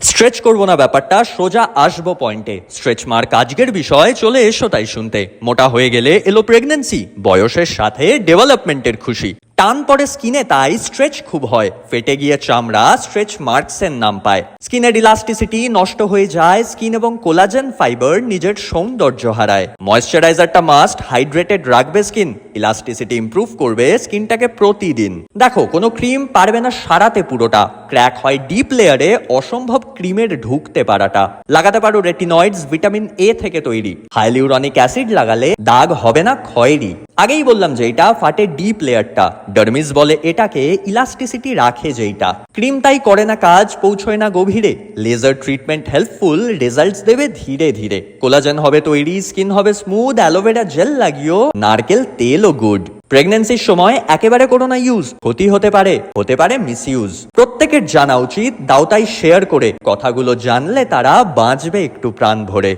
Stretch করবো না ব্যাপারটা, সোজা আসবো পয়েন্টে। স্ট্রেচ মার্ক আজকের বিষয়, চলে এসো তাই শুনতে। মোটা হয়ে গেলে এলো প্রেগন্যান্সি, বয়সের সাথে ডেভেলপমেন্টের খুশি। টান পড়ে স্কিনে, তাই স্ট্রেচ খুব হয়। ফেটে গিয়ে চামড়া স্ট্রেচ মার্কসের নাম পায়। স্কিনের ইলাস্টিসিটি নষ্ট হয়ে যায়, স্কিন এবং কোলাজেন ফাইবার নিজের সৌন্দর্য হারায়। ময়েশ্চারাইজারটা মাস্ট, হাইড্রেটেড রাখবে স্কিন, ইলাস্টিসিটি ইমপ্রুভ করবে স্কিনটাকে প্রতিদিন। দেখো, কোনো ক্রিম পারবে না সারাতে পুরোটা। ক্র্যাক হয় ডিপ লেয়ারে, অসম্ভব ক্রিমের ঢুকতে পারাটা। লাগাতে পারো রেটিনয়েডস, ভিটামিন এ থেকে তৈরি। হাইলিউরনিক অ্যাসিড লাগালে দাগ হবে না খয়েরি। আগেই বললাম যে এটা ফাটে ডিপ লেয়ারটা, ডার্মিস বলে এটাকে, ইলাস্টিসিটি রাখে যেইটা। ক্রিম তাই করে না কাজ, পৌঁছয় না গভীরে। লেজার ট্রিটমেন্ট হেল্পফুল, রেজাল্টস দেবে ধীরে ধীরে। কোলাজেন হবে তৈরি, স্কিন হবে স্মুথ, অ্যালোভেরা জেল লাগিও, নারকেল তেলও গুড। প্রেগন্যান্সির সময় একেবারে করো না ইউজ, ক্ষতি হতে পারে মিসইউজ। প্রত্যেকের জানা উচিত, দাও তাই শেয়ার করে। কথাগুলো জানলে তারা বাঁচবে একটু প্রাণ ভরে।